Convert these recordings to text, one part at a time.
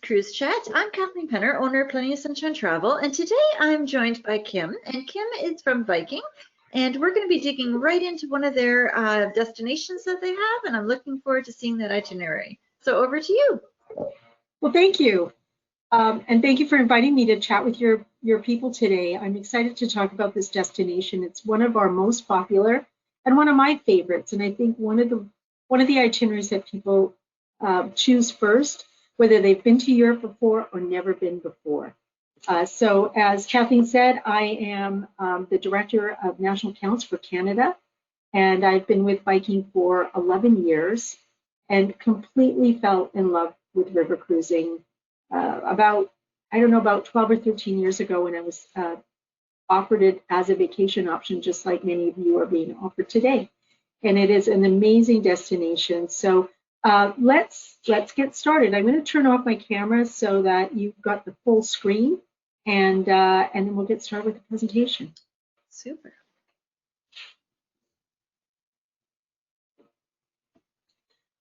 Cruise Chat. I'm Kathleen Penner, owner of Plenty of Sunshine Travel, and today I'm joined by Kim, and Kim is from Viking, and we're going to be digging right into one of their destinations that they have, and I'm looking forward to seeing that itinerary. So over to you. Well, thank you. And thank you for inviting me to chat with your people today. I'm excited to talk about this destination. It's one of our most popular and one of my favorites, and I think one of the itineraries that people choose first, whether they've been to Europe before or never been before. So as Kathleen said, I am the Director of National Accounts for Canada, and I've been with Viking for 11 years and completely fell in love with river cruising about 12 or 13 years ago when I was offered it as a vacation option, just like many of you are being offered today. And it is an amazing destination. So let's get started. I'm going to turn off my camera so that you've got the full screen, and then we'll get started with the presentation. Super.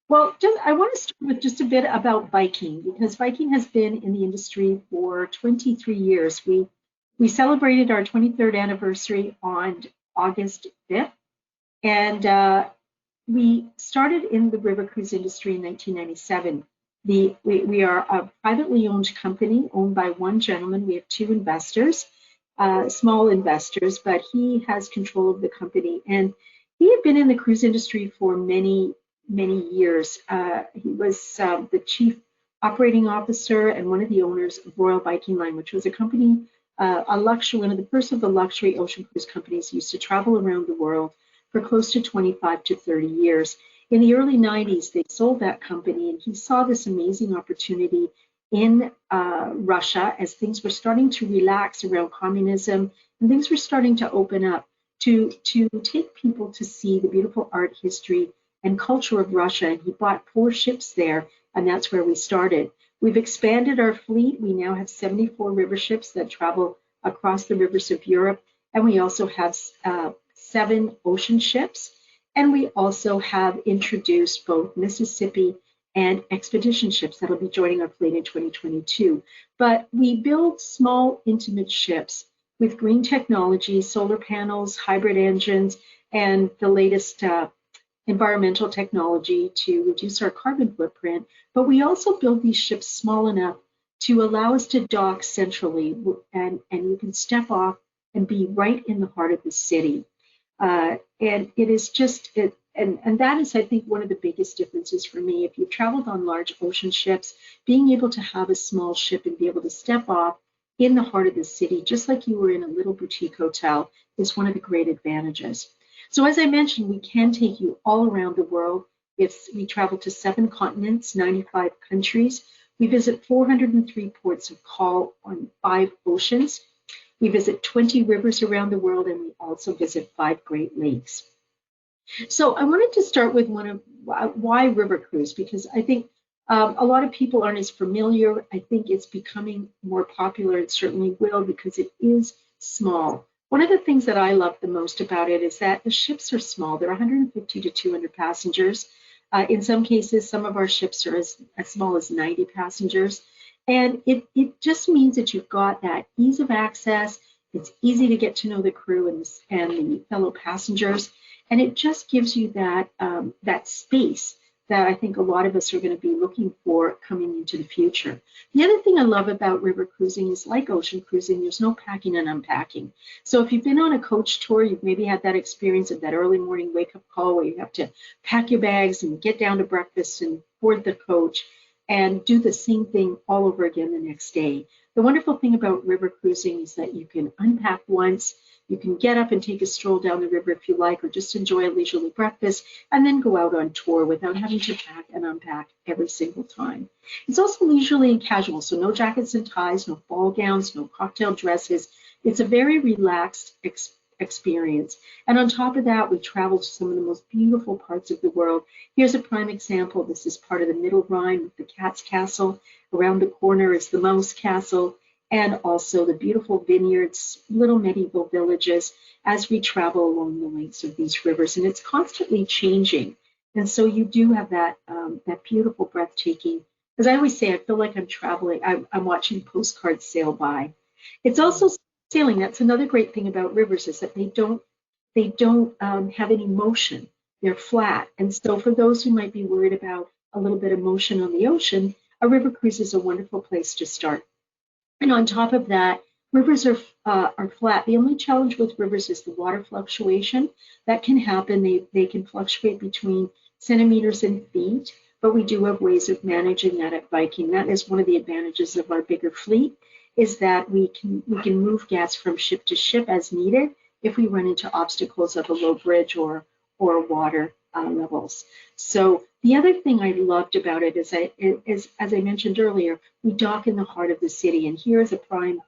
Well, I want to start with just a bit about Viking, because Viking has been in the industry for 23 years. We celebrated our 23rd anniversary on August 5th, and we started in the river cruise industry in 1997. We are a privately owned company owned by one gentleman. We have two investors, small investors, but he has control of the company. And he had been in the cruise industry for many years. He was the chief operating officer and one of the owners of Royal Viking Line, which was a company, one of the first of the luxury ocean cruise companies, used to travel around the world for close to 25 to 30 years. In the early 90s, they sold that company, and he saw this amazing opportunity in Russia as things were starting to relax around communism and things were starting to open up to take people to see the beautiful art, history, and culture of Russia. And he bought 4 ships there, and that's where we started. We've expanded our fleet. We now have 74 river ships that travel across the rivers of Europe, and we also have 7 ocean ships, and we also have introduced both Mississippi and expedition ships that'll be joining our fleet in 2022. But we build small, intimate ships with green technology, solar panels, hybrid engines, and the latest environmental technology to reduce our carbon footprint. But we also build these ships small enough to allow us to dock centrally, and you can step off and be right in the heart of the city. And it is just, and that is, I think, one of the biggest differences for me. If you've traveled on large ocean ships, being able to have a small ship and be able to step off in the heart of the city, just like you were in a little boutique hotel, is one of the great advantages. So as I mentioned, we can take you all around the world. We travel to 7 continents, 95 countries. We visit 403 ports of call on 5 oceans. We visit 20 rivers around the world, and we also visit 5 Great Lakes. So I wanted to start with why river cruise, because I think a lot of people aren't as familiar. I think it's becoming more popular. It certainly will, because it is small. One of the things that I love the most about it is that the ships are small. They're 150 to 200 passengers. In some cases, some of our ships are as small as 90 passengers. And it just means that you've got that ease of access. It's easy to get to know the crew and the fellow passengers. And it just gives you that space that I think a lot of us are going to be looking for coming into the future. The other thing I love about river cruising is, like ocean cruising, there's no packing and unpacking. So if you've been on a coach tour, you've maybe had that experience of that early morning wake-up call where you have to pack your bags and get down to breakfast and board the coach and do the same thing all over again the next day. The wonderful thing about river cruising is that you can unpack once, you can get up and take a stroll down the river if you like, or just enjoy a leisurely breakfast, and then go out on tour without having to pack and unpack every single time. It's also leisurely and casual, so no jackets and ties, no ball gowns, no cocktail dresses. It's a very relaxed experience. And on top of that, we travel to some of the most beautiful parts of the world. Here's a prime example. This is part of the Middle Rhine with the Cat's Castle. Around the corner is the Mouse Castle, and also the beautiful vineyards, little medieval villages, as we travel along the lengths of these rivers. And it's constantly changing. And so you do have that beautiful, breathtaking as I always say, I feel like I'm traveling. I'm watching postcards sail by. It's also sailing. That's another great thing about rivers is that they don't have any motion. They're flat. And so for those who might be worried about a little bit of motion on the ocean, a river cruise is a wonderful place to start. And on top of that, rivers are flat. The only challenge with rivers is the water fluctuation. That can happen. They can fluctuate between centimeters and feet, but we do have ways of managing that at Viking. That is one of the advantages of our bigger fleet, is that we can move gas from ship to ship as needed if we run into obstacles of a low bridge or water levels. So the other thing I loved about it is, as I mentioned earlier, we dock in the heart of the city. And here's a prime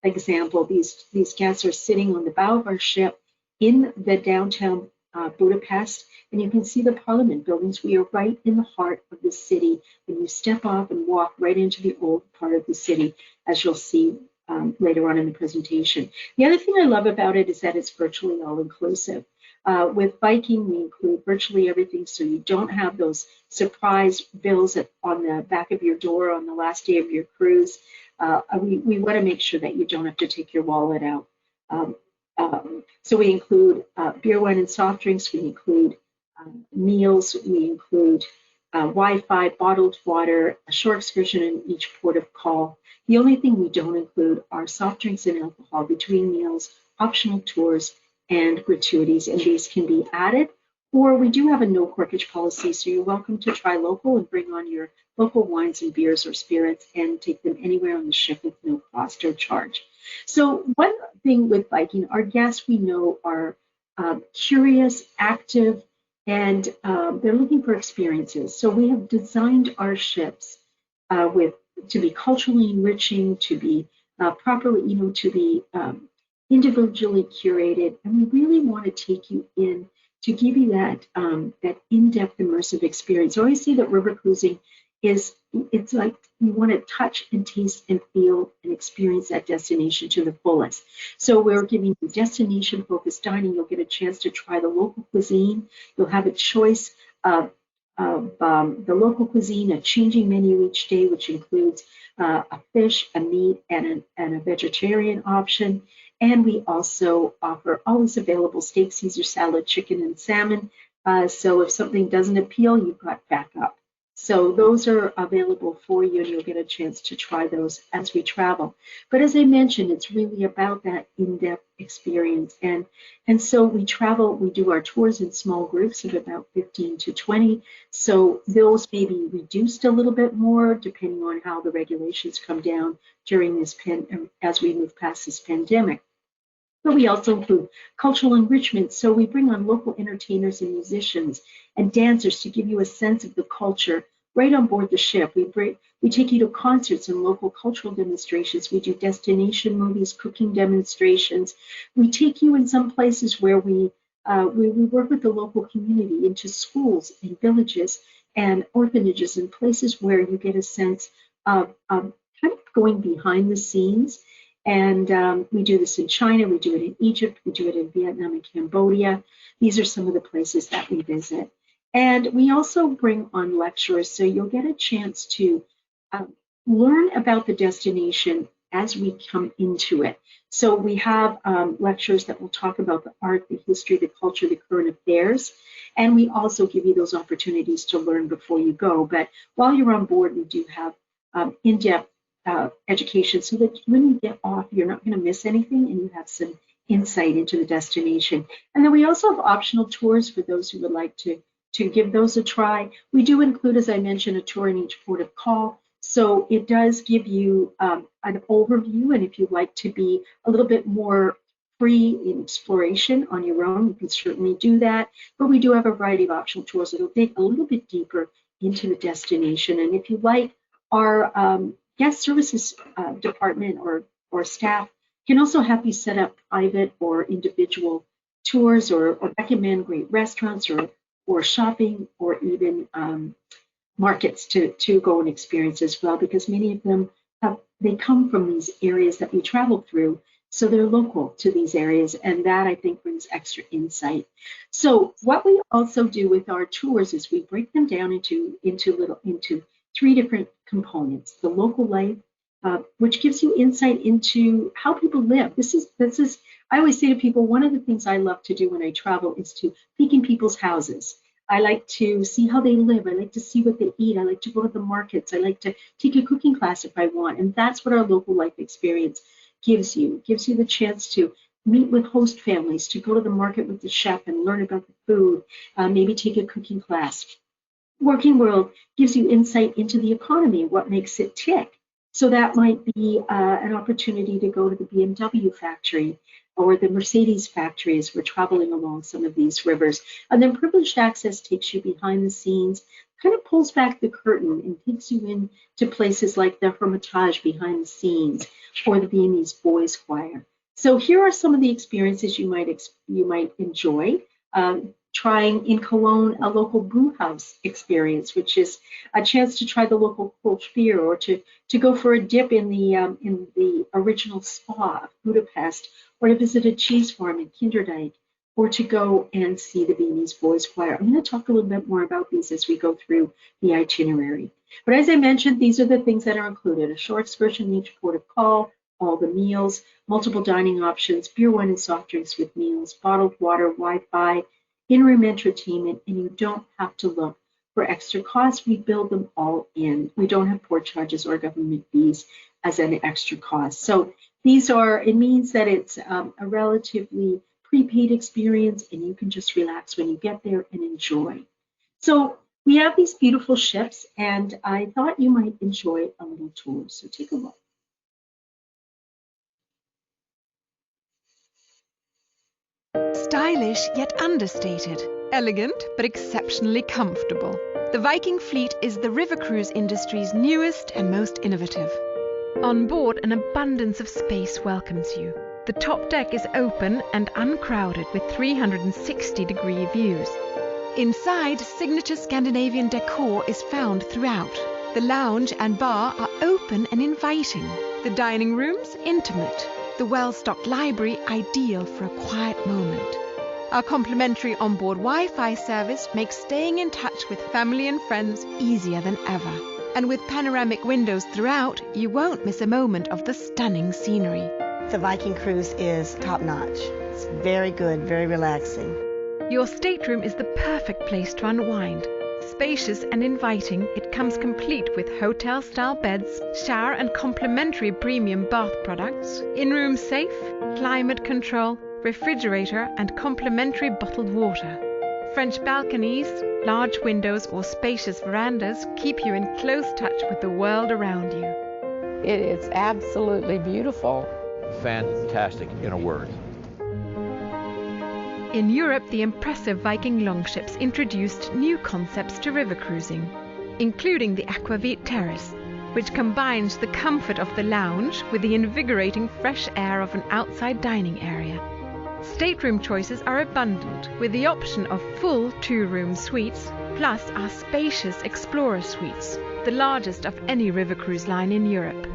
example. These guests are sitting on the bow of our ship in the downtown Budapest, and you can see the Parliament buildings. We are right in the heart of the city, and you step off and walk right into the old part of the city, as you'll see later on in the presentation. The other thing I love about it is that it's virtually all-inclusive. With Viking, we include virtually everything, so you don't have those surprise bills on the back of your door on the last day of your cruise. We want to make sure that you don't have to take your wallet out. So we include beer, wine, and soft drinks. We include meals. We include Wi-Fi, bottled water, a short excursion in each port of call. The only thing we don't include are soft drinks and alcohol between meals, optional tours, and gratuities, and these can be added. Or we do have a no corkage policy, so you're welcome to try local and bring on your local wines and beers or spirits and take them anywhere on the ship with no cost or charge. So one thing with Viking, our guests we know are curious, active, and they're looking for experiences. So we have designed our ships to be culturally enriching, to be properly, to be individually curated, and we really want to take you in to give you that in-depth immersive experience. I always say that river cruising it's like you want to touch and taste and feel and experience that destination to the fullest. So we're giving you destination-focused dining. You'll get a chance to try the local cuisine. You'll have a choice of the local cuisine, a changing menu each day, which includes a fish, a meat, and a vegetarian option. And we also offer always available steak, Caesar salad, chicken, and salmon. So if something doesn't appeal, you've got backup. So those are available for you, and you'll get a chance to try those as we travel. But as I mentioned, it's really about that in-depth experience. And so we travel, we do our tours in small groups of about 15 to 20. So those may be reduced a little bit more depending on how the regulations come down during this as we move past this pandemic. But we also include cultural enrichment. So we bring on local entertainers and musicians and dancers to give you a sense of the culture right on board the ship. We take you to concerts and local cultural demonstrations. We do destination movies, cooking demonstrations. We take you in some places where we work with the local community, into schools and villages and orphanages and places where you get a sense of kind of going behind the scenes. And we do this in China, we do it in Egypt, we do it in Vietnam and Cambodia. These are some of the places that we visit. And we also bring on lecturers, so you'll get a chance to learn about the destination as we come into it. So we have lecturers that will talk about the art, the history, the culture, the current affairs. And we also give you those opportunities to learn before you go. But while you're on board, we do have in-depth education, so that when you get off, you're not going to miss anything and you have some insight into the destination. And then we also have optional tours for those who would like to give those a try. We do include, as I mentioned, a tour in each port of call. So it does give you an overview, and if you'd like to be a little bit more free in exploration on your own, you can certainly do that. But we do have a variety of optional tours that'll dig a little bit deeper into the destination. And if you like, our guest services department or staff can also help you set up private or individual tours, or recommend great restaurants or shopping, or even markets to go and experience as well, because many of them they come from these areas that we travel through, so they're local to these areas, and that I think brings extra insight. So what we also do with our tours is we break them down into three different components: the local life, which gives you insight into how people live. This is, I always say to people, one of the things I love to do when I travel is to peek in people's houses. I like to see how they live. I like to see what they eat. I like to go to the markets. I like to take a cooking class if I want. And that's what our local life experience gives you. It gives you the chance to meet with host families, to go to the market with the chef and learn about the food, maybe take a cooking class. Working World gives you insight into the economy, what makes it tick. So that might be an opportunity to go to the BMW factory or the Mercedes factory as we're traveling along some of these rivers. And then Privileged Access takes you behind the scenes, kind of pulls back the curtain and takes you into places like the Hermitage behind the scenes or the Viennese Boys Choir. So here are some of the experiences you might enjoy. Trying in Cologne a local brew house experience, which is a chance to try the local Kolsch beer, or to go for a dip in the original spa of Budapest, or to visit a cheese farm in Kinderdijk, or to go and see the Viennese Boys Choir. I'm going to talk a little bit more about these as we go through the itinerary. But as I mentioned, these are the things that are included: a short excursion in each port of call, all the meals, multiple dining options, beer, wine, and soft drinks with meals, bottled water, Wi-Fi, in-room entertainment, and you don't have to look for extra costs. We build them all in. We don't have port charges or government fees as an extra cost. So it means that it's a relatively prepaid experience, and you can just relax when you get there and enjoy. So we have these beautiful ships, and I thought you might enjoy a little tour. So take a look. Stylish yet understated, elegant but exceptionally comfortable. The Viking fleet is the river cruise industry's newest and most innovative. On board, an abundance of space welcomes you. The top deck is open and uncrowded with 360-degree views. Inside, signature Scandinavian decor is found throughout. The lounge and bar are open and inviting. The dining rooms, intimate. The well-stocked library, ideal for a quiet moment. Our complimentary onboard Wi-Fi service makes staying in touch with family and friends easier than ever. And with panoramic windows throughout, you won't miss a moment of the stunning scenery. The Viking Cruise is top-notch. It's very good, very relaxing. Your stateroom is the perfect place to unwind. Spacious and inviting, it comes complete with hotel-style beds, shower and complimentary premium bath products, in-room safe, climate control, refrigerator and complimentary bottled water. French balconies, large windows or spacious verandas keep you in close touch with the world around you. It is absolutely beautiful. Fantastic, in a word. In Europe, the impressive Viking longships introduced new concepts to river cruising, including the Aquavit Terrace, which combines the comfort of the lounge with the invigorating fresh air of an outside dining area. Stateroom choices are abundant, with the option of full two-room suites, plus our spacious Explorer suites, the largest of any river cruise line in Europe.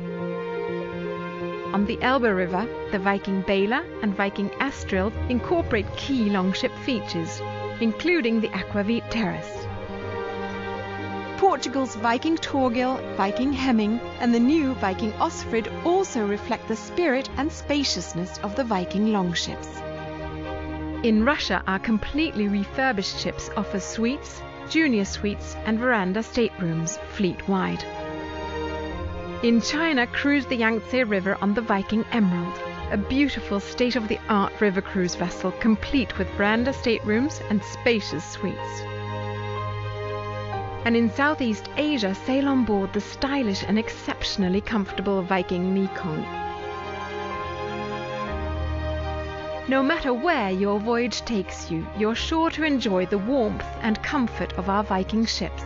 On the Elbe River, the Viking Bela and Viking Astrid incorporate key longship features, including the Aquavit Terrace. Portugal's Viking Torgil, Viking Hemming, and the new Viking Osfrid also reflect the spirit and spaciousness of the Viking longships. In Russia, our completely refurbished ships offer suites, junior suites, and veranda staterooms fleet-wide. In China, cruise the Yangtze River on the Viking Emerald, a beautiful state-of-the-art river cruise vessel complete with veranda staterooms and spacious suites. And in Southeast Asia, sail on board the stylish and exceptionally comfortable Viking Mekong. No matter where your voyage takes you, you're sure to enjoy the warmth and comfort of our Viking ships.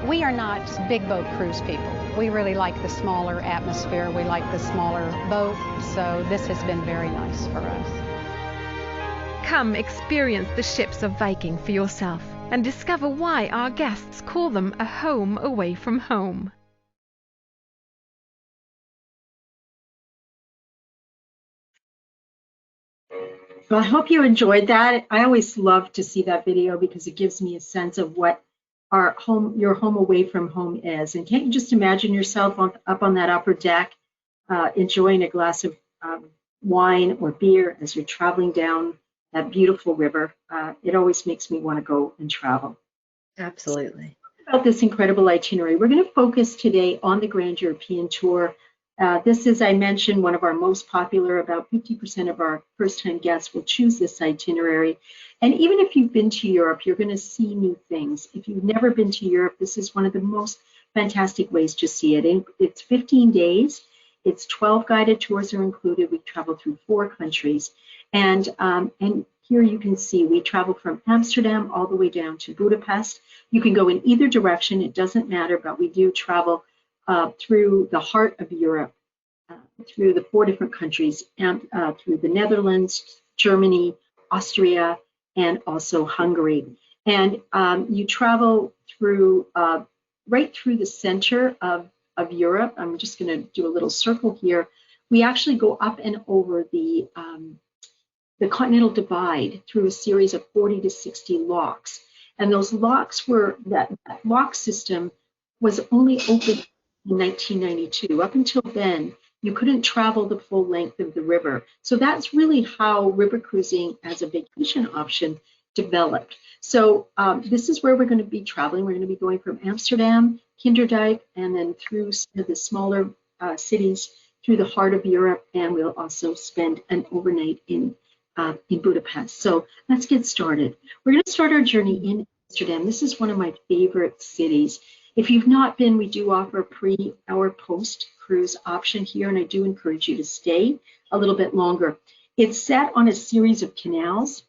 We are not big boat cruise people. We really like the smaller atmosphere. We like the smaller boat, so this has been very nice for us. Come experience the ships of Viking for yourself and discover why our guests call them a home away from home. Well, I hope you enjoyed that. I always love to see that video because it gives me a sense of what our home, your home away from home is. And can't you just imagine yourself up on that upper deck, enjoying a glass of wine or beer as you're traveling down that beautiful river? It always makes me want to go and travel. Absolutely. About this incredible itinerary, we're going to focus today on the Grand European Tour. This is, I mentioned, one of our most popular. About 50% of our first-time guests will choose this itinerary. And even if you've been to Europe, you're going to see new things. If you've never been to Europe, this is one of the most fantastic ways to see it. It's 15 days. It's 12 guided tours are included. We travel through 4 countries. And here you can see we travel from Amsterdam all the way down to Budapest. You can go in either direction. It doesn't matter, but we do travel through the heart of Europe, through the 4 different countries, and through the Netherlands, Germany, Austria, and also Hungary. And you travel through right through the center of Europe. I'm just going to do a little circle here. We actually go up and over the continental divide through a series of 40 to 60 locks. And those locks that lock system was only open in 1992. Up until then, you couldn't travel the full length of the river. So that's really how river cruising as a vacation option developed. So this is where we're going to be traveling. We're going to be going from Amsterdam, Kinderdijk, and then through some of the smaller cities through the heart of Europe. And we'll also spend an overnight in Budapest. So let's get started. We're going to start our journey in Amsterdam. This is one of my favorite cities. If you've not been, we do offer a pre or post cruise option here, and I do encourage you to stay a little bit longer. It's set on a series of canals.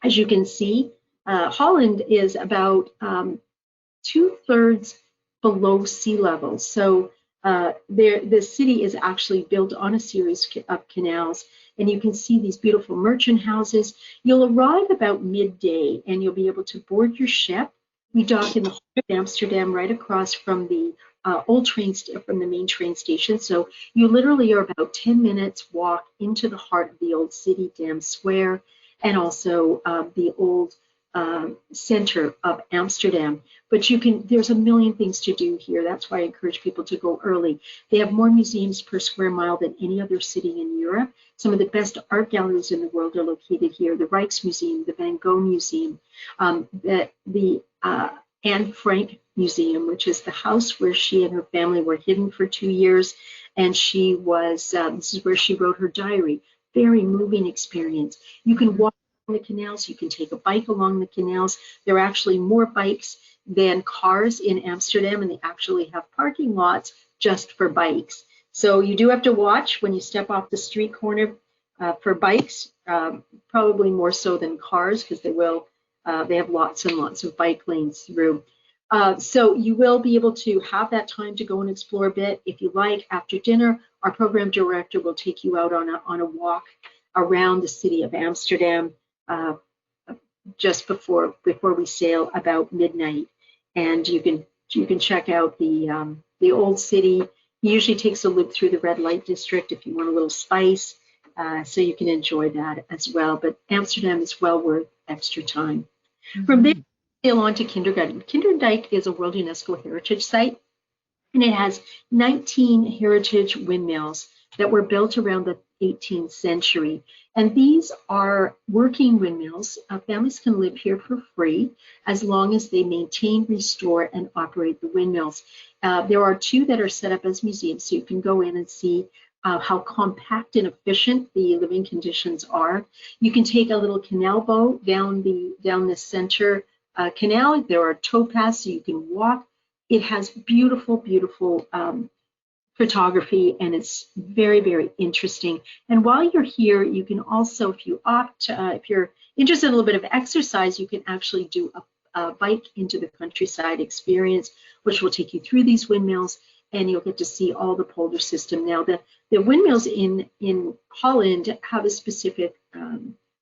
As you can see, Holland is about 2/3 below sea level. So the city is actually built on a series of canals, and you can see these beautiful merchant houses. You'll arrive about midday, and you'll be able to board your ship. We dock in the heart of Amsterdam, right across from the from the main train station. So you literally are about 10 minutes walk into the heart of the old city, Dam Square, and also the old center of Amsterdam. But there's a million things to do here. That's why I encourage people to go early. They have more museums per square mile than any other city in Europe. Some of the best art galleries in the world are located here. The Rijksmuseum, the Van Gogh Museum, the Anne Frank Museum, which is the house where she and her family were hidden for 2 years. And she was, this is where she wrote her diary. Very moving experience. You can walk the canals, you can take a bike along the canals. There are actually more bikes than cars in Amsterdam, and they actually have parking lots just for bikes. So you do have to watch when you step off the street corner for bikes, probably more so than cars, because they have lots and lots of bike lanes through. So you will be able to have that time to go and explore a bit. If you like, after dinner, our program director will take you out on a walk around the city of Amsterdam just before we sail about midnight. And you can check out the old city. He usually takes a loop through the red light district if you want a little spice, so you can enjoy that as well. But Amsterdam is well worth extra time. Mm-hmm. From there, sail on to Kinderdijk. Kinderdijk is a World UNESCO Heritage Site, and it has 19 heritage windmills that were built around the 18th century. And these are working windmills. Families can live here for free as long as they maintain, restore, and operate the windmills. There are 2 that are set up as museums, so you can go in and see how compact and efficient the living conditions are. You can take a little canal boat down the center canal. There are towpaths, so you can walk. It has beautiful, beautiful photography, and it's very, very interesting. And while you're here, you can also, if you're interested in a little bit of exercise, you can actually do a bike into the countryside experience, which will take you through these windmills, and you'll get to see all the polder system. Now, the windmills in Holland have a specific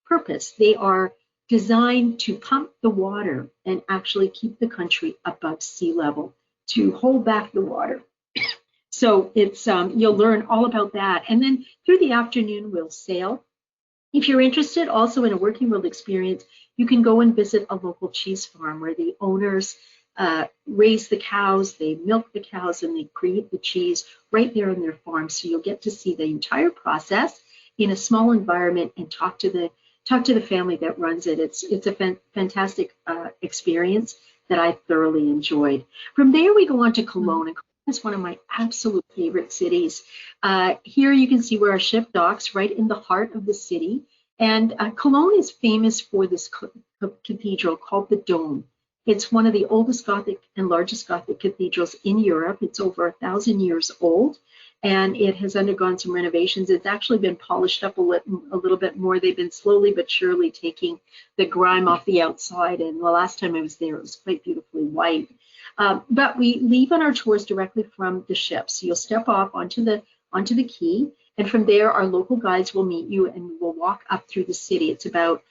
purpose. They are designed to pump the water and actually keep the country above sea level, to hold back the water. So it's you'll learn all about that. And then through the afternoon, we'll sail. If you're interested also in a working world experience, you can go and visit a local cheese farm where the owners raise the cows, they milk the cows, and they create the cheese right there in their farm. So you'll get to see the entire process in a small environment and talk to the family that runs it. It's a fantastic experience that I thoroughly enjoyed. From there, we go on to Cologne, and Cologne is one of my absolute favorite cities. Here you can see where our ship docks, right in the heart of the city. And Cologne is famous for this cathedral called the Dome. It's one of the oldest Gothic and largest Gothic cathedrals in Europe. It's over 1,000 years old, and it has undergone some renovations. It's actually been polished up a little bit more. They've been slowly but surely taking the grime off the outside, and the last time I was there, it was quite beautifully white. But we leave on our tours directly from the ship. So you'll step off onto the quay, and from there, our local guides will meet you, and we'll walk up through the city. It's about,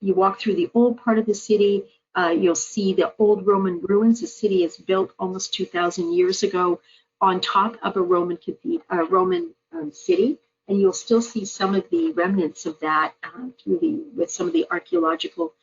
you walk through the old part of the city. You'll see the old Roman ruins. The city is built almost 2,000 years ago on top of a Roman city, and you'll still see some of the remnants of that with some of the archaeological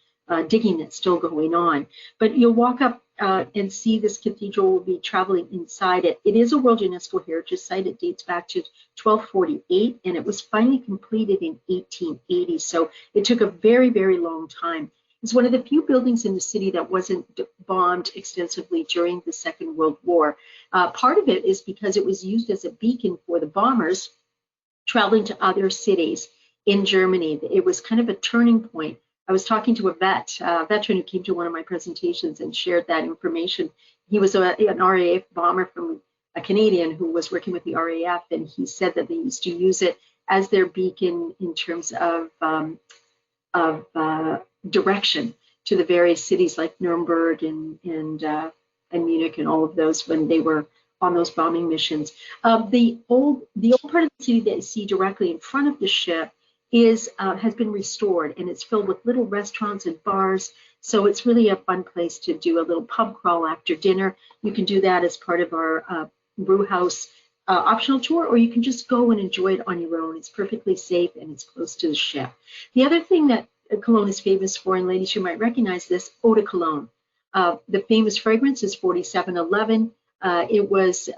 digging that's still going on. But you'll walk up and see this cathedral. Will be traveling inside it. It is a World UNESCO Heritage Site. It dates back to 1248, and it was finally completed in 1880. So it took a very, very long time. It's one of the few buildings in the city that wasn't bombed extensively during the Second World War. Part of it is because it was used as a beacon for the bombers traveling to other cities in Germany. It was kind of a turning point. I was talking to a veteran who came to one of my presentations and shared that information. He was an RAF bomber from a Canadian who was working with the RAF, and he said that they used to use it as their beacon in terms of direction to the various cities like Nuremberg and Munich and all of those when they were on those bombing missions. The old part of the city that you see directly in front of the ship has been restored, and it's filled with little restaurants and bars. So it's really a fun place to do a little pub crawl after dinner. You can do that as part of our brew house optional tour, or you can just go and enjoy it on your own. It's perfectly safe and it's close to the ship. The other thing that Cologne is famous for, and ladies, you might recognize this, Eau de Cologne. The famous fragrance is 4711. It was,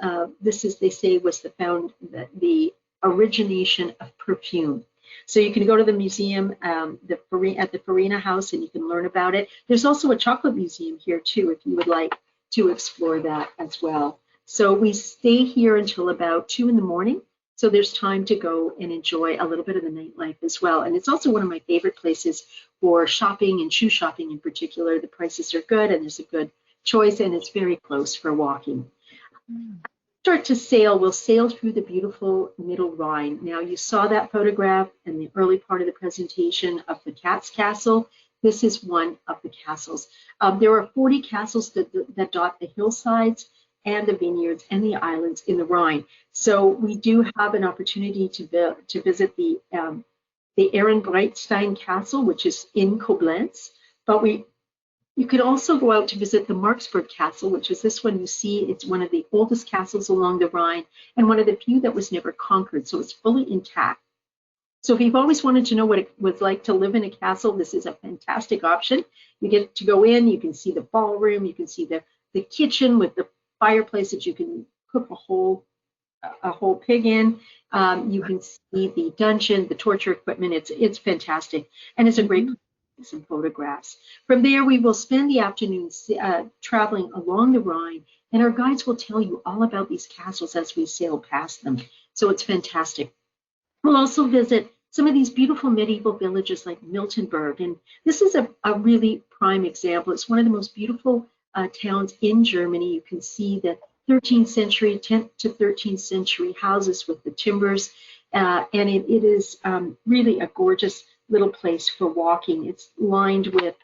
they say, was the origination of perfume. So you can go to the museum at the Farina House, and you can learn about it. There's also a chocolate museum here too, if you would like to explore that as well. So we stay here until about 2 in the morning. So there's time to go and enjoy a little bit of the nightlife as well. And it's also one of my favorite places for shopping and shoe shopping in particular. The prices are good and there's a good choice, and it's very close for walking. Start to sail, we'll sail through the beautiful Middle Rhine. Now you saw that photograph in the early part of the presentation of the Cat's Castle. This is one of the castles. There are 40 castles that dot the hillsides and the vineyards and the islands in the Rhine. So we do have an opportunity to visit the Ehrenbreitstein Castle, which is in Koblenz, but you could also go out to visit the Marksburg Castle, which is this one you see. It's one of the oldest castles along the Rhine and one of the few that was never conquered, so it's fully intact. So if you've always wanted to know what it was like to live in a castle, this is a fantastic option. You get to go in, you can see the ballroom, you can see the kitchen with the fireplace that you can cook a whole pig in. You can see the dungeon, the torture equipment. It's fantastic, and it's a great place to take some photographs. From there, we will spend the afternoon traveling along the Rhine, and our guides will tell you all about these castles as we sail past them. So it's fantastic. We'll also visit some of these beautiful medieval villages like Miltenberg, and this is a really prime example. It's one of the most beautiful towns in Germany. You can see the 13th century, 10th to 13th century houses with the timbers, and it is really a gorgeous little place for walking. It's lined with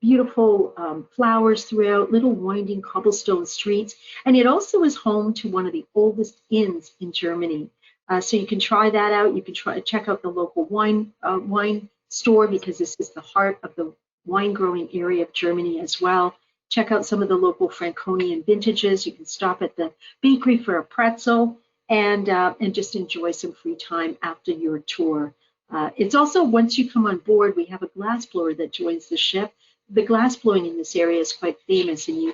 beautiful flowers throughout, little winding cobblestone streets, and it also is home to one of the oldest inns in Germany. So you can try that out. You can check out the local wine store, because this is the heart of the wine growing area of Germany as well. Check out some of the local Franconian vintages. You can stop at the bakery for a pretzel and just enjoy some free time after your tour. It's also, once you come on board, we have a glass blower that joins the ship the glass blowing in this area is quite famous, and you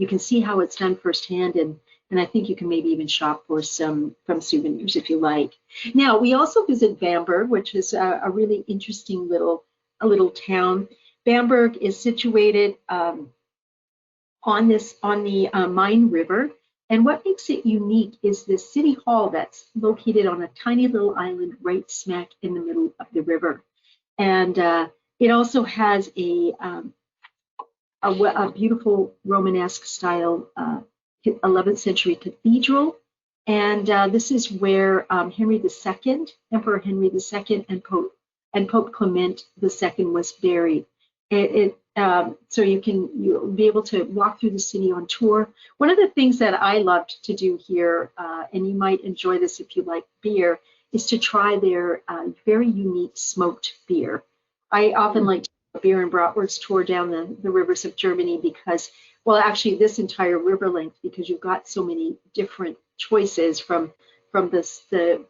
can see how it's done firsthand, and I think you can maybe even shop for some souvenirs if you like. Now we also visit Bamberg, which is a really interesting little town. Bamberg is situated on the Main River, and what makes it unique is this city hall that's located on a tiny little island right smack in the middle of the river, and it also has a beautiful Romanesque style 11th century cathedral, and this is where Emperor Henry II, and Pope Clement II was buried. So you'll be able to walk through the city on tour. One of the things that I loved to do here, and you might enjoy this if you like beer, is to try their very unique smoked beer. I often like to do a beer and bratwurst tour down the rivers of Germany because, well, actually this entire river length, because you've got so many different choices from the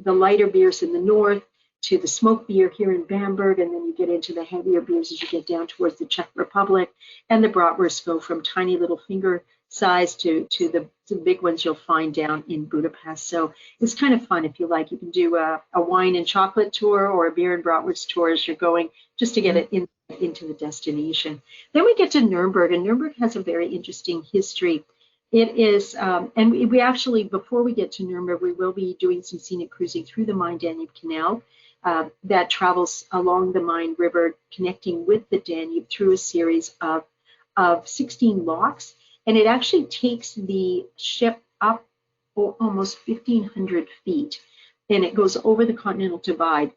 lighter beers in the north to the smoked beer here in Bamberg, and then you get into the heavier beers as you get down towards the Czech Republic, and the bratwursts go from tiny little finger size to the big ones you'll find down in Budapest. So it's kind of fun if you like. You can do a wine and chocolate tour or a beer and bratwurst tour as you're going, just to get it into the destination. Then we get to Nuremberg, and Nuremberg has a very interesting history. It is, and we actually, before we get to Nuremberg, we will be doing some scenic cruising through the Main-Danube Canal that travels along the Main River, connecting with the Danube through a series of 16 locks. And it actually takes the ship up almost 1,500 feet, and it goes over the Continental Divide.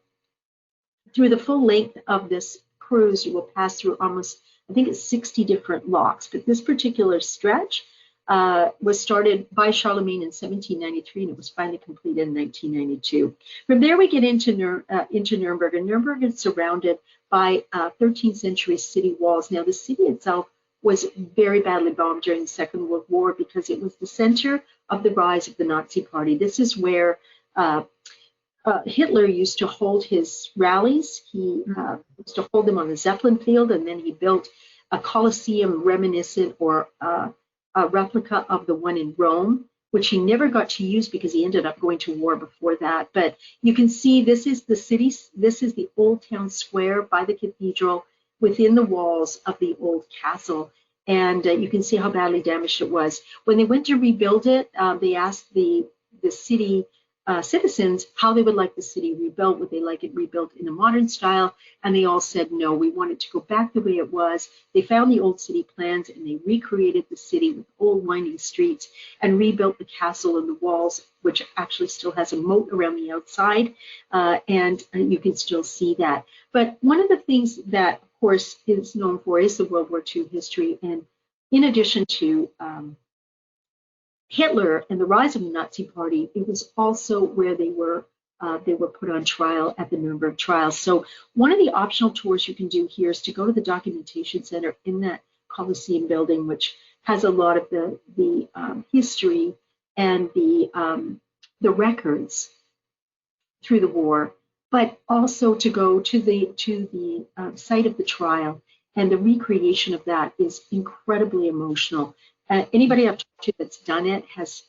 Through the full length of this cruise, you will pass through almost, I think it's 60 different locks, but this particular stretch was started by Charlemagne in 1793, and it was finally completed in 1992. From there, we get into Nuremberg, and Nuremberg is surrounded by 13th century city walls. Now, the city itself was very badly bombed during the Second World War because it was the center of the rise of the Nazi Party. This is where Hitler used to hold his rallies. He used to hold them on the Zeppelin field, and then he built a Colosseum reminiscent or a replica of the one in Rome, which he never got to use because he ended up going to war before that. But you can see this is the city, this is the old town square by the cathedral within the walls of the old castle. And you can see how badly damaged it was. When they went to rebuild it, they asked the city citizens how they would like the city rebuilt. Would they like it rebuilt in a modern style? And they all said, no, we want it to go back the way it was. They found the old city plans and they recreated the city with old winding streets and rebuilt the castle and the walls, which actually still has a moat around the outside. And you can still see that. But one of the things that, of course, is known for is the World War II history. And in addition to Hitler and the rise of the Nazi Party, it was also where they were put on trial at the Nuremberg trials. So one of the optional tours you can do here is to go to the documentation center in that Colosseum building, which has a lot of the history and the records through the war, but also to go to the site of the trial, and the recreation of that is incredibly emotional. Anybody I've talked to that's done it has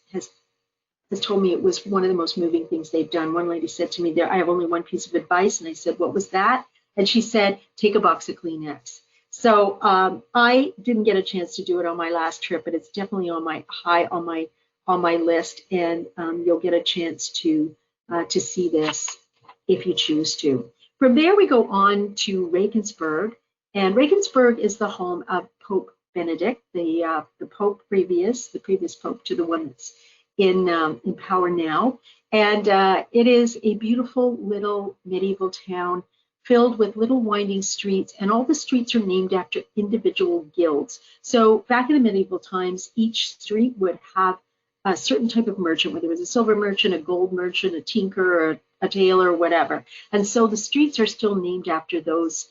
told me it was one of the most moving things they've done. One lady said to me, I have only one piece of advice, and I said, what was that? And she said, take a box of Kleenex. So I didn't get a chance to do it on my last trip, but it's definitely on my list, and you'll get a chance to see this if you choose to. From there, we go on to Regensburg, and Regensburg is the home of Pope Benedict, the previous pope to the one that's in power now. And it is a beautiful little medieval town filled with little winding streets, and all the streets are named after individual guilds. So back in the medieval times, each street would have a certain type of merchant, whether it was a silver merchant, a gold merchant, a tinker, or a tailor, or whatever. And so the streets are still named after those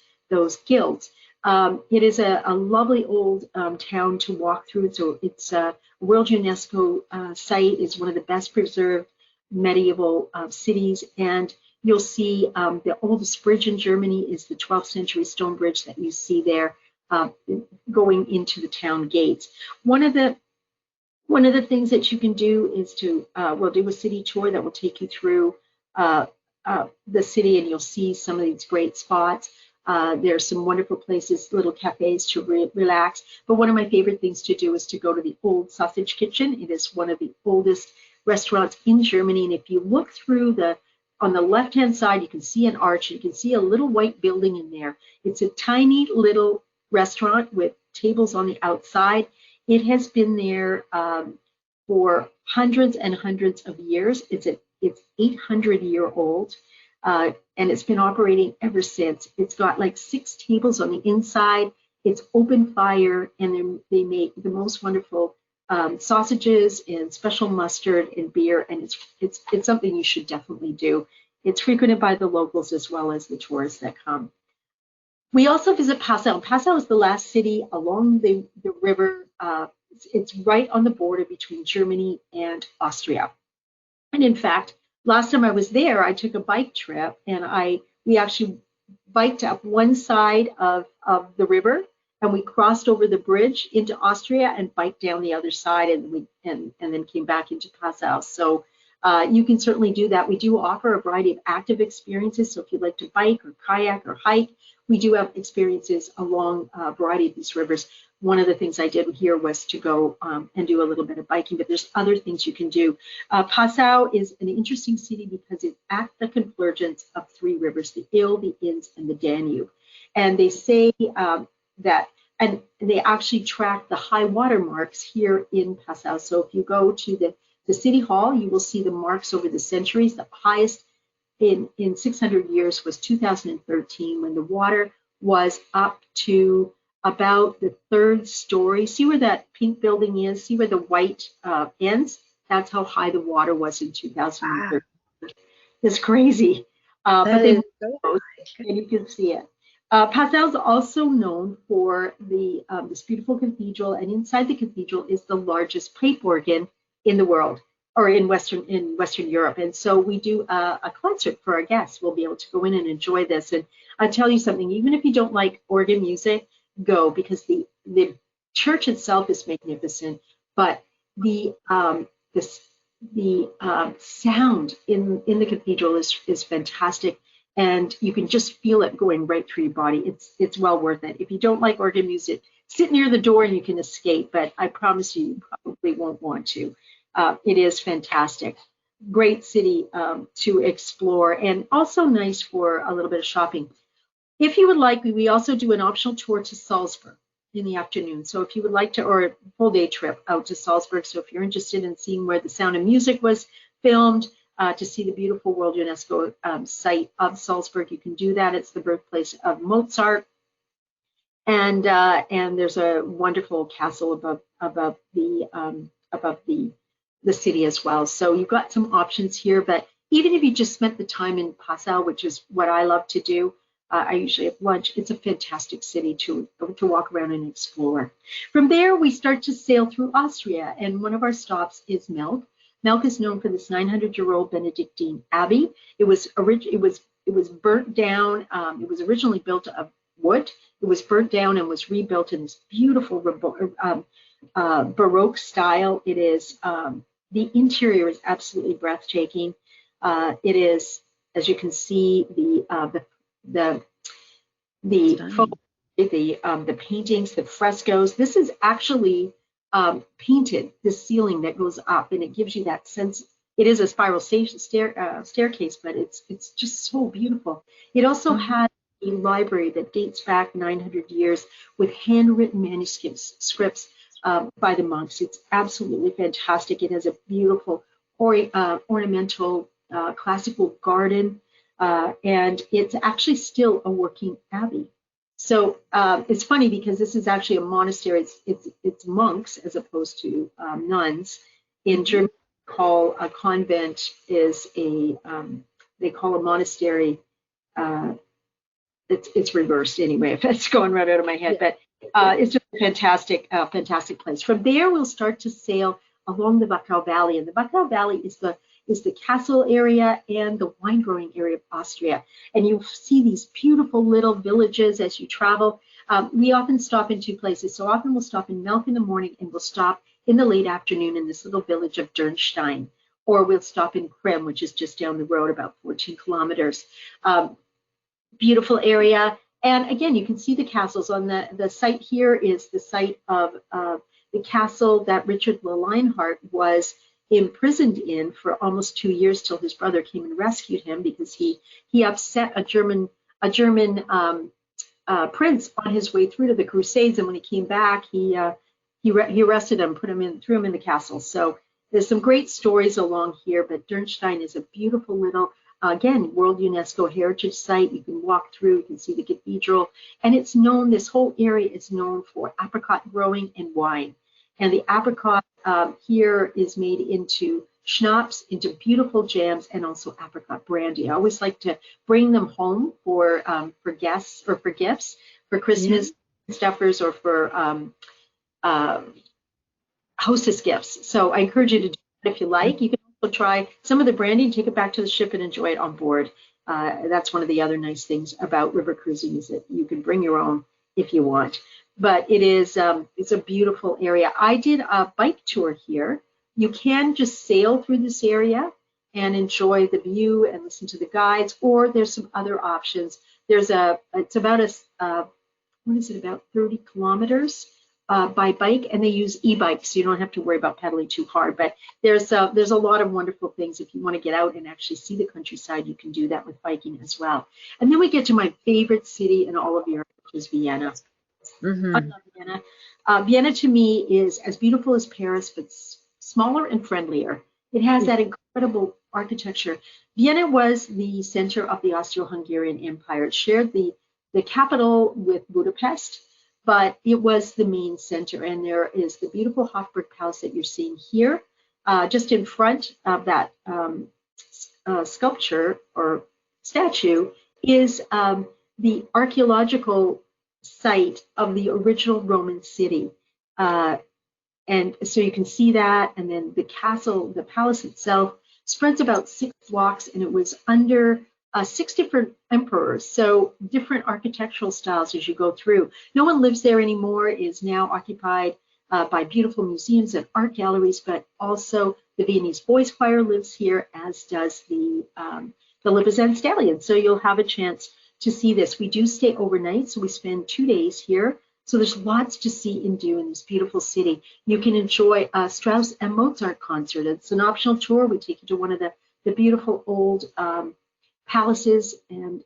guilds. It is a lovely old town to walk through. So it's a World UNESCO site. It's one of the best preserved medieval cities, and You'll see the oldest bridge in Germany is the 12th century stone bridge that you see there going into the town gates. One of the things that you can do is to, we'll do a city tour that will take you through the city, and you'll see some of these great spots. There's some wonderful places, little cafes to relax. But one of my favorite things to do is to go to the Old Sausage Kitchen. It is one of the oldest restaurants in Germany. And if you look through on the left-hand side, you can see an arch. You can see a little white building in there. It's a tiny little restaurant with tables on the outside. It has been there for hundreds and hundreds of years. It's 800-year-old, and it's been operating ever since. It's got like 6 tables on the inside. It's open fire, and they make the most wonderful sausages and special mustard and beer, and it's something you should definitely do. It's frequented by the locals as well as the tourists that come. We also visit Passau. Passau is the last city along the river. It's right on the border between Germany and Austria. And in fact, last time I was there, I took a bike trip, and we actually biked up one side of the river, and we crossed over the bridge into Austria and biked down the other side, and then came back into Passau. So you can certainly do that. We do offer a variety of active experiences. So if you'd like to bike or kayak or hike, we do have experiences along a variety of these rivers. One of the things I did here was to go and do a little bit of biking, but there's other things you can do. Passau is an interesting city because it's at the convergence of 3 rivers, the Ill, the Inns, and the Danube. And they say that, and they actually track the high water marks here in Passau. So if you go to the city hall, you will see the marks over the centuries. The highest in 600 years was 2013, when the water was up to about the 3rd story. See where that pink building is? See where the white ends? That's how high the water was in 2013. Wow. It's crazy. But then and you can see it. Passau is also known for this beautiful cathedral, and inside the cathedral is the largest pipe organ in the world, or in Western Europe. And so we do a concert for our guests. We'll be able to go in and enjoy this. And I'll tell you something, even if you don't like organ music, go, because the church itself is magnificent, but the sound in the cathedral is fantastic, and you can just feel it going right through your body. It's well worth it. If you don't like organ music, sit near the door and you can escape, but I promise you probably won't want to. It is fantastic. Great city to explore, and also nice for a little bit of shopping. If you would like, we also do an optional tour to Salzburg in the afternoon. So if you would like to, or a full day trip out to Salzburg. So if you're interested in seeing where The Sound of Music was filmed, to see the beautiful World UNESCO site of Salzburg, you can do that. It's the birthplace of Mozart. And there's a wonderful castle above the city as well. So you've got some options here, but even if you just spent the time in Passau, which is what I love to do, I usually have lunch. It's a fantastic city to walk around and explore. From there, we start to sail through Austria, and one of our stops is Melk. Melk is known for this 900-year-old Benedictine abbey. It was burnt down. It was originally built of wood. It was burnt down and was rebuilt in this beautiful Baroque style. It is the interior is absolutely breathtaking. It is, as you can see, the paintings, the frescoes. This is actually painted, this ceiling that goes up, and it gives you that sense. It is a spiral staircase, but it's just so beautiful. It also has a library that dates back 900 years with handwritten manuscripts by the monks. It's absolutely fantastic. It has a beautiful ornamental classical garden. And it's actually still a working abbey. So it's funny because this is actually a monastery. It's monks as opposed to nuns. In Germany, call a convent is they call a monastery. It's reversed anyway, if that's going right out of my head. Yeah. But it's just a fantastic place. From there, we'll start to sail along the Wachau Valley, and the Wachau Valley is is the castle area and the wine growing area of Austria. And you see these beautiful little villages as you travel. We often stop in two places. So often we'll stop in Melk in the morning and we'll stop in the late afternoon in this little village of Dürnstein. Or we'll stop in Krem, which is just down the road, about 14 kilometers. Beautiful area. And again, you can see the castles. On the site here is the site of the castle that Richard Le Lionheart was imprisoned in for almost 2 years till his brother came and rescued him because he upset a German prince on his way through to the Crusades. And when he came back, he arrested him, threw him in the castle. So there's some great stories along here, but Dürnstein is a beautiful little, again, World UNESCO Heritage Site. You can walk through, you can see the cathedral, and it's known, this whole area is known for apricot growing and wine. And the apricot here is made into schnapps, into beautiful jams, and also apricot brandy. I always like to bring them home for guests or for gifts, for Christmas stuffers or for hostess gifts. So I encourage you to do that if you like. You can also try some of the brandy and take it back to the ship and enjoy it on board. That's one of the other nice things about river cruising is that you can bring your own if you want. But it is it's a beautiful area. I did a bike tour here. You can just sail through this area and enjoy the view and listen to the guides, or there's some other options. It's about about 30 kilometers by bike, and they use e-bikes, so you don't have to worry about pedaling too hard. But there's a lot of wonderful things. If you want to get out and actually see the countryside, you can do that with biking as well. And then we get to my favorite city in all of Europe, which is Vienna. Mm-hmm. I love Vienna. Vienna to me is as beautiful as Paris, but smaller and friendlier. It has that incredible architecture. Vienna was the center of the Austro-Hungarian Empire. It shared the capital with Budapest, but it was the main center. And there is the beautiful Hofburg Palace that you're seeing here. Just in front of that sculpture or statue is the archaeological site of the original Roman city. And so you can see that. And then the castle, the palace itself, spreads about 6 blocks, and it was under 6 different emperors, so different architectural styles as you go through. No one lives there anymore. It is now occupied by beautiful museums and art galleries, but also the Viennese Boys Choir lives here, as does the Lipizan Stallion. So you'll have a chance to see this. We do stay overnight, so we spend 2 days here. So there's lots to see and do in this beautiful city. You can enjoy a Strauss and Mozart concert. It's an optional tour. We take you to one of the beautiful old palaces and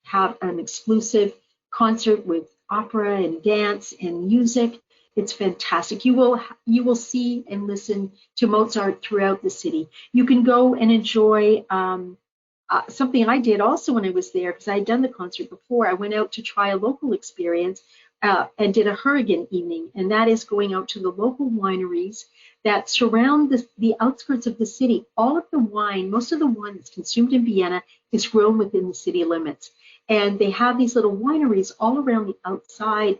have an exclusive concert with opera and dance and music. It's fantastic. You will see and listen to Mozart throughout the city. You can go and enjoy something I did also when I was there, because I had done the concert before. I went out to try a local experience and did a Hurrigan evening, and that is going out to the local wineries that surround the outskirts of the city. All of the wine, most of the wine that's consumed in Vienna is grown within the city limits. And they have these little wineries all around the outside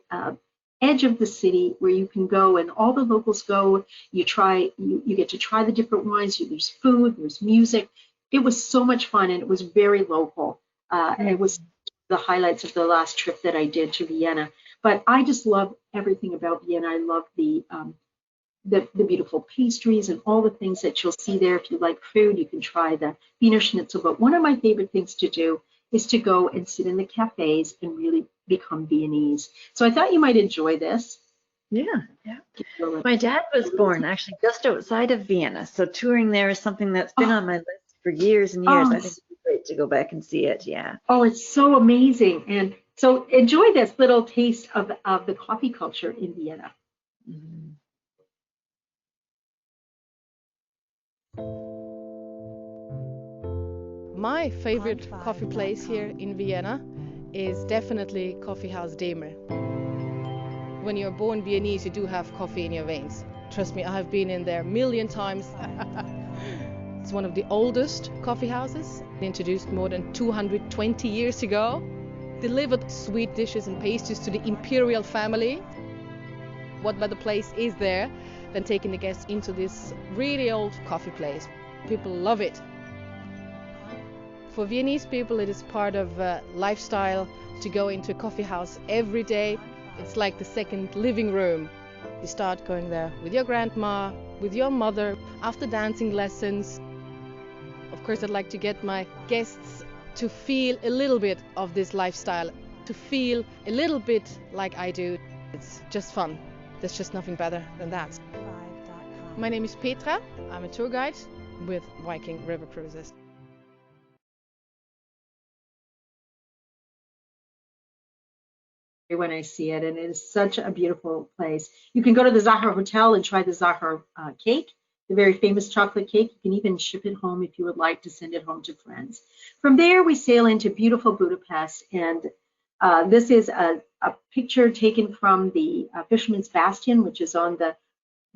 edge of the city where you can go, and all the locals go. You get to try the different wines. There's food, there's music. It was so much fun, and it was very local. And it was the highlights of the last trip that I did to Vienna. But I just love everything about Vienna. I love the beautiful pastries and all the things that you'll see there. If you like food, you can try the Wiener Schnitzel. But one of my favorite things to do is to go and sit in the cafes and really become Viennese. So I thought you might enjoy this. Yeah. My dad was born actually just outside of Vienna, so touring there is something that's been on my list for years and years. I think it'd be great to go back and see it. Yeah. Oh, it's so amazing. And so enjoy this little taste of the coffee culture in Vienna. Mm-hmm. My favorite coffee place here in Vienna is definitely Coffee House Demer. When you're born Viennese, you do have coffee in your veins. Trust me, I have been in there a million times. It's one of the oldest coffee houses, introduced more than 220 years ago. Delivered sweet dishes and pastries to the imperial family. What better place is there than taking the guests into this really old coffee place? People love it. For Viennese people, it is part of lifestyle to go into a coffee house every day. It's like the second living room. You start going there with your grandma, with your mother, after dancing lessons. Of course, I'd like to get my guests to feel a little bit of this lifestyle, to feel a little bit like I do. It's just fun. There's just nothing better than that. My name is Petra. I'm a tour guide with Viking River Cruises. When I see it, and it is such a beautiful place. You can go to the Zahar Hotel and try the Zahar cake, the very famous chocolate cake. You can even ship it home if you would like to send it home to friends. From there, we sail into beautiful Budapest, and this is a picture taken from the Fisherman's Bastion, which is on the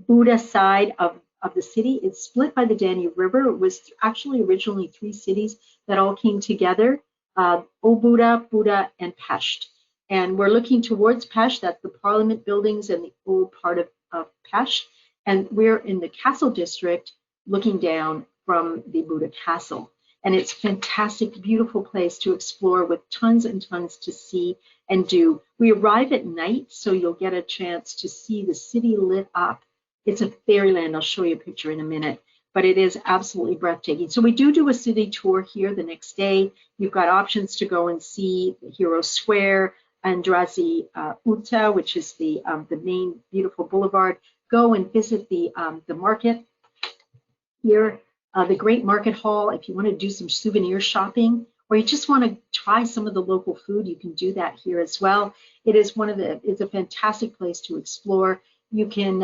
Buda side of the city. It's split by the Danube River. It was actually originally 3 cities that all came together, Óbuda, Buda, and Pest. And we're looking towards Pest. That's the Parliament buildings and the old part of Pest. And we're in the Castle District looking down from the Buda Castle. And it's a fantastic, beautiful place to explore with tons and tons to see and do. We arrive at night, so you'll get a chance to see the city lit up. It's a fairyland. I'll show you a picture in a minute, but it is absolutely breathtaking. So we do a city tour here the next day. You've got options to go and see the Hero Square, Andrassy Uta, which is the main beautiful boulevard. Go and visit the market here, the Great Market Hall. If you want to do some souvenir shopping, or you just want to try some of the local food, you can do that here as well. It is it's a fantastic place to explore. You can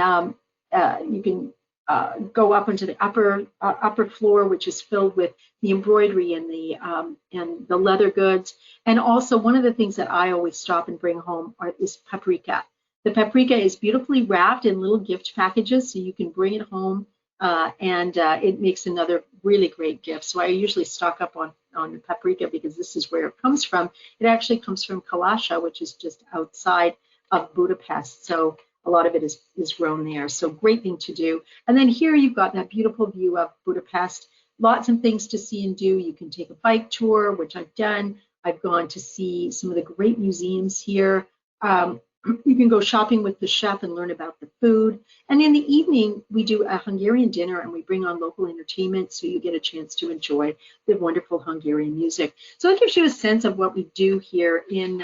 go up into the upper floor, which is filled with the embroidery and the leather goods. And also, one of the things that I always stop and bring home is paprika. The paprika is beautifully wrapped in little gift packages, so you can bring it home, and it makes another really great gift. So I usually stock up on the paprika because this is where it comes from. It actually comes from Kalasha, which is just outside of Budapest. So a lot of it is grown there. So great thing to do. And then here you've got that beautiful view of Budapest. Lots of things to see and do. You can take a bike tour, which I've done. I've gone to see some of the great museums here. You can go shopping with the chef and learn about the food. And in the evening, we do a Hungarian dinner and we bring on local entertainment, so you get a chance to enjoy the wonderful Hungarian music. So it gives you a sense of what we do here in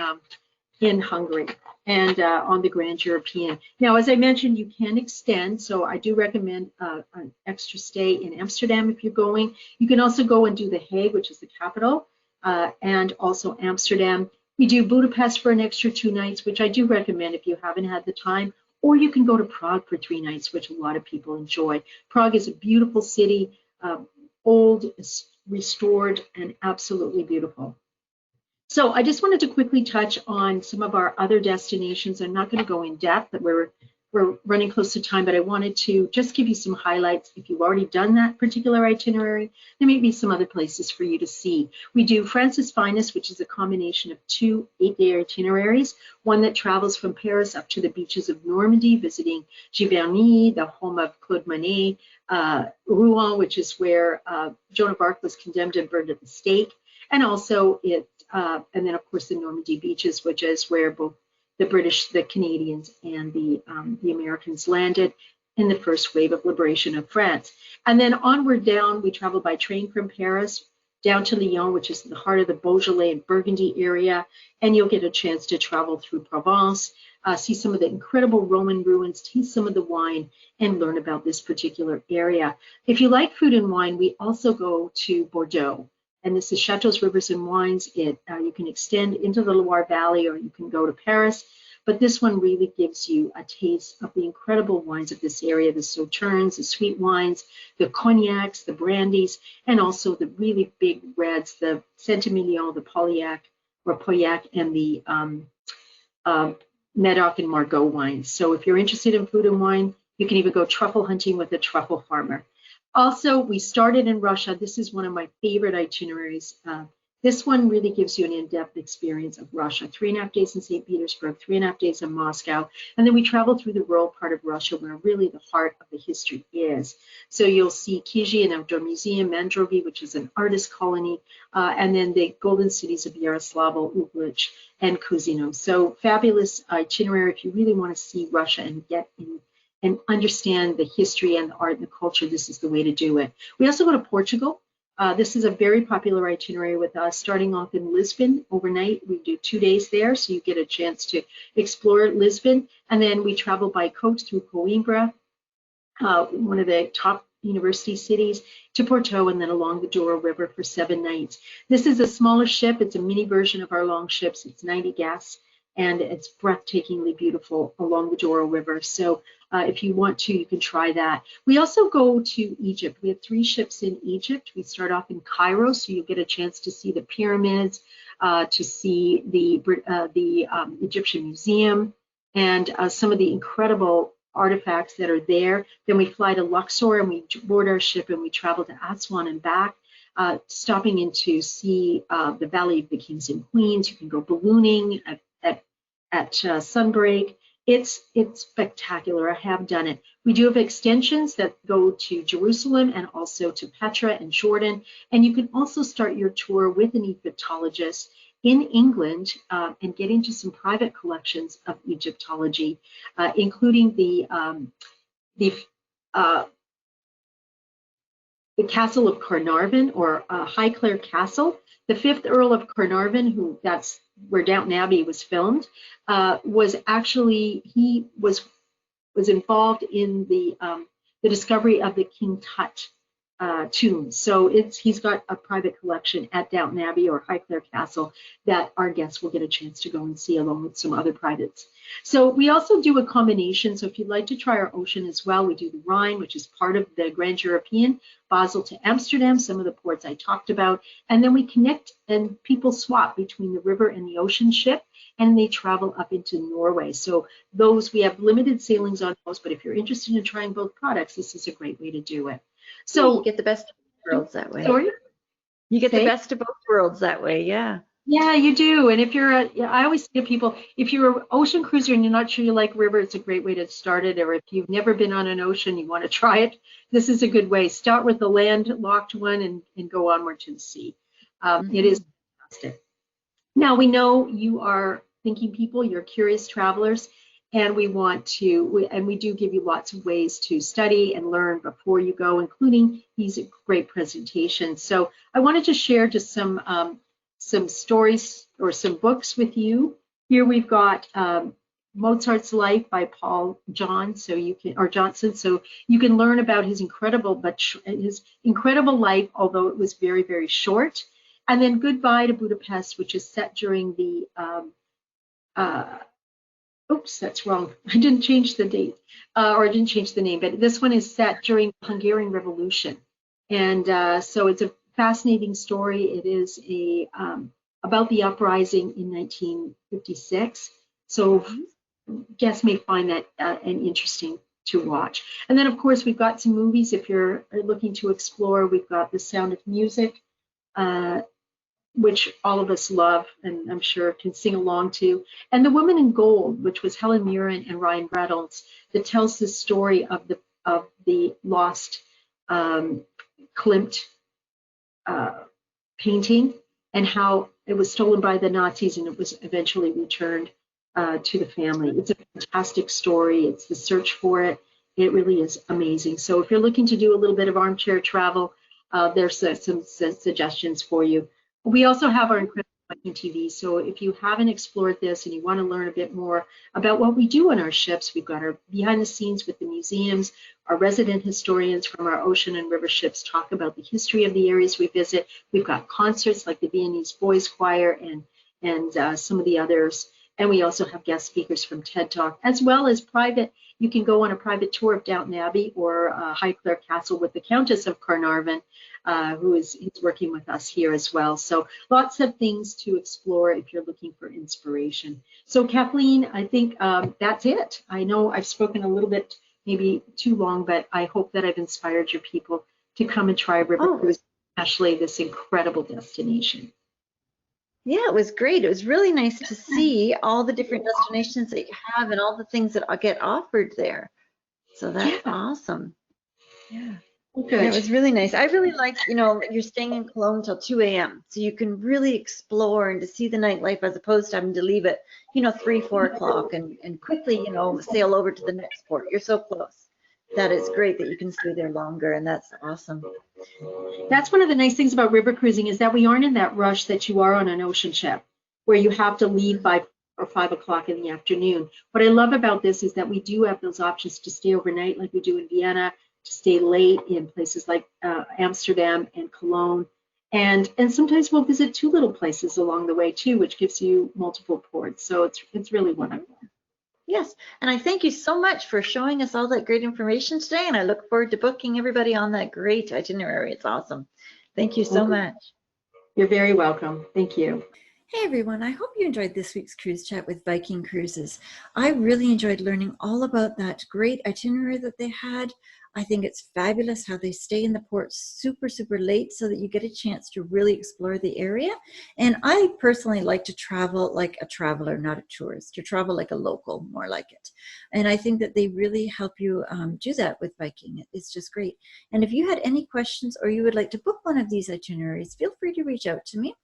Hungary and on the Grand European. Now, as I mentioned, you can extend, so I do recommend an extra stay in Amsterdam if you're going. You can also go and do The Hague, which is the capital, and also Amsterdam. We do Budapest for an extra 2 nights, which I do recommend if you haven't had the time, or you can go to Prague for 3 nights, which a lot of people enjoy. Prague is a beautiful city, old, restored, and absolutely beautiful. So I just wanted to quickly touch on some of our other destinations. I'm not going to go in depth, but we're running close to time, but I wanted to just give you some highlights. If you've already done that particular itinerary, there may be some other places for you to see. We do France's Finest, which is a combination of 2 8-day itineraries, one that travels from Paris up to the beaches of Normandy, visiting Giverny, the home of Claude Monet, Rouen, which is where Joan of Arc was condemned and burned at the stake, and also and then of course the Normandy beaches, which is where both the British, the Canadians, and the Americans landed in the first wave of liberation of France. And then onward down, we travel by train from Paris down to Lyon, which is the heart of the Beaujolais and Burgundy area, and you'll get a chance to travel through Provence, see some of the incredible Roman ruins, taste some of the wine, and learn about this particular area. If you like food and wine, we also go to Bordeaux. And this is Chateaux, Rivers, and Wines. You can extend into the Loire Valley, or you can go to Paris. But this one really gives you a taste of the incredible wines of this area, the Sauternes, the sweet wines, the cognacs, the brandies, and also the really big reds, the Saint-Emilion, the Pauillac, and the Medoc and Margaux wines. So if you're interested in food and wine, you can even go truffle hunting with a truffle farmer. Also, we started in Russia. This is one of my favorite itineraries. This one really gives you an in-depth experience of Russia. 3.5 days in St. Petersburg, 3.5 days in Moscow, and then we travel through the rural part of Russia where really the heart of the history is. So you'll see Kizhi, an outdoor museum, Mandrogi, which is an artist colony, and then the golden cities of Yaroslavl, Uglitch, and Kuzino. So fabulous itinerary if you really want to see Russia and get in and understand the history and the art and the culture. This is the way to do it. We also go to Portugal. This is a very popular itinerary with us, starting off in Lisbon overnight. We do 2 days there, so you get a chance to explore Lisbon. And then we travel by coach through Coimbra, one of the top university cities, to Porto, and then along the Douro River for 7 nights. This is a smaller ship. It's a mini version of our long ships. It's 90 guests, and it's breathtakingly beautiful along the Douro River. So if you want to, you can try that. We also go to Egypt. We have 3 ships in Egypt. We start off in Cairo, so you'll get a chance to see the pyramids, to see the Egyptian Museum, and some of the incredible artifacts that are there. Then we fly to Luxor and we board our ship and we travel to Aswan and back, stopping in to see the Valley of the Kings and Queens. You can go ballooning at sunbreak. It's spectacular. I have done it. We do have extensions that go to Jerusalem and also to Petra and Jordan. And you can also start your tour with an Egyptologist in England and get into some private collections of Egyptology, including the Castle of Carnarvon, or Highclere Castle. The 5th Earl of Carnarvon, that's where Downton Abbey was filmed, was involved in the discovery of the King Tut tomb. So he's got a private collection at Downton Abbey or Highclere Castle that our guests will get a chance to go and see, along with some other privates. So we also do a combination. So if you'd like to try our ocean as well, we do the Rhine, which is part of the Grand European, Basel to Amsterdam, some of the ports I talked about, and then we connect and people swap between the river and the ocean ship, and they travel up into Norway. So we have limited sailings on those, but if you're interested in trying both products, this is a great way to do it. So you get the best of both worlds that way. Sorry? You get the best of both worlds that way, yeah. Yeah, you do. And if I always say to people, if you're an ocean cruiser and you're not sure you like river, it's a great way to start it. Or if you've never been on an ocean, you want to try it, this is a good way. Start with the landlocked one and go onward to the sea. It is fantastic. Now, we know you are thinking people, you're curious travelers, and we do give you lots of ways to study and learn before you go, including these great presentations. So I wanted to share just some stories or some books with you. Here we've got Mozart's Life by Paul Johnson, so you can learn about his incredible life, although it was very, very short. And then Goodbye to Budapest, which is set during the oops, that's wrong. I didn't change the date, or I didn't change the name, but this one is set during the Hungarian Revolution. And so it's a fascinating story. It is about the uprising in 1956. So guests may find that an interesting to watch. And then, of course, we've got some movies. If you're looking to explore, we've got The Sound of Music, which all of us love and I'm sure can sing along to. And The Woman in Gold, which was Helen Mirren and Ryan Reynolds, that tells the story of the lost Klimt painting and how it was stolen by the Nazis and it was eventually returned to the family. It's a fantastic story. It's the search for it. It really is amazing. So if you're looking to do a little bit of armchair travel, there's some suggestions for you. We also have our incredible Viking TV. So if you haven't explored this and you want to learn a bit more about what we do on our ships, we've got our behind the scenes with the museums. Our resident historians from our ocean and river ships talk about the history of the areas we visit. We've got concerts like the Viennese Boys Choir and some of the others. And we also have guest speakers from TED Talk, as well as private. You can go on a private tour of Downton Abbey or Highclere Castle with the Countess of Carnarvon, who is working with us here as well. So lots of things to explore if you're looking for inspiration. So Kathleen, I think that's it. I know I've spoken a little bit, maybe too long, but I hope that I've inspired your people to come and try River Cruise, especially this incredible destination. Yeah, it was great. It was really nice to see all the different destinations that you have and all the things that get offered there. So that's Yeah. awesome. Yeah. Well, Yeah, it good. was really nice. I really like, you're staying in Cologne till 2 a.m. So you can really explore and to see the nightlife as opposed to having to leave at, 3, 4 o'clock and quickly, sail over to the next port. You're so close. That is great that you can stay there longer, and that's awesome. That's one of the nice things about river cruising is that we aren't in that rush that you are on an ocean ship where you have to leave by or 5 o'clock in the afternoon. What I love about this is that we do have those options to stay overnight like we do in Vienna, to stay late in places like Amsterdam and Cologne. And sometimes we'll visit 2 little places along the way too, which gives you multiple ports. So it's really wonderful. Yes, and I thank you so much for showing us all that great information today, and I look forward to booking everybody on that great itinerary. It's awesome. Thank you so much. You're very welcome. Thank you. Hey everyone, I hope you enjoyed this week's cruise chat with Viking Cruises. I really enjoyed learning all about that great itinerary that they had. I think it's fabulous how they stay in the port super, super late so that you get a chance to really explore the area. And I personally like to travel like a traveler, not a tourist, to travel like a local, more like it. And I think that they really help you do that with Viking. It's just great. And if you had any questions or you would like to book one of these itineraries, feel free to reach out to me.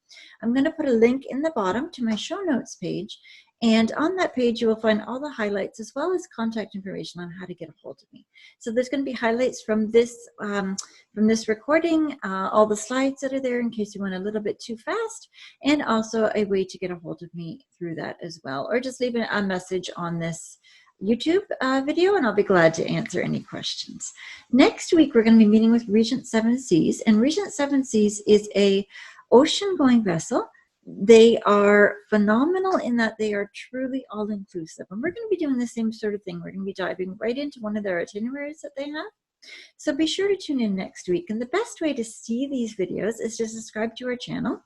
I'm going to put a link in the bottom to my show notes page. And on that page, you will find all the highlights as well as contact information on how to get a hold of me. So there's going to be highlights from this recording, all the slides that are there in case you went a little bit too fast, and also a way to get a hold of me through that as well. Or just leave a message on this YouTube video, and I'll be glad to answer any questions. Next week, we're going to be meeting with Regent Seven Seas, and Regent Seven Seas is a ocean-going vessel. They are phenomenal in that they are truly all-inclusive. And we're going to be doing the same sort of thing. We're going to be diving right into one of their itineraries that they have. So be sure to tune in next week. And the best way to see these videos is to subscribe to our channel.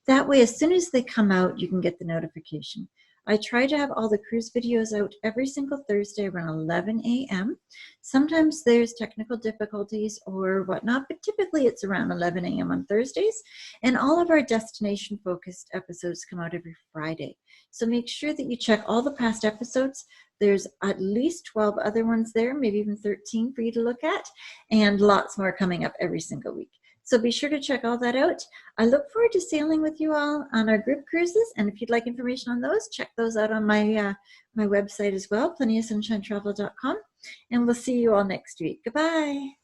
That way, as soon as they come out, you can get the notification. I try to have all the cruise videos out every single Thursday around 11 a.m. Sometimes there's technical difficulties or whatnot, but typically it's around 11 a.m. on Thursdays. And all of our destination-focused episodes come out every Friday. So make sure that you check all the past episodes. There's at least 12 other ones there, maybe even 13 for you to look at, and lots more coming up every single week. So be sure to check all that out. I look forward to sailing with you all on our group cruises. And if you'd like information on those, check those out on my my website as well, plentyofsunshinetravel.com. And we'll see you all next week. Goodbye.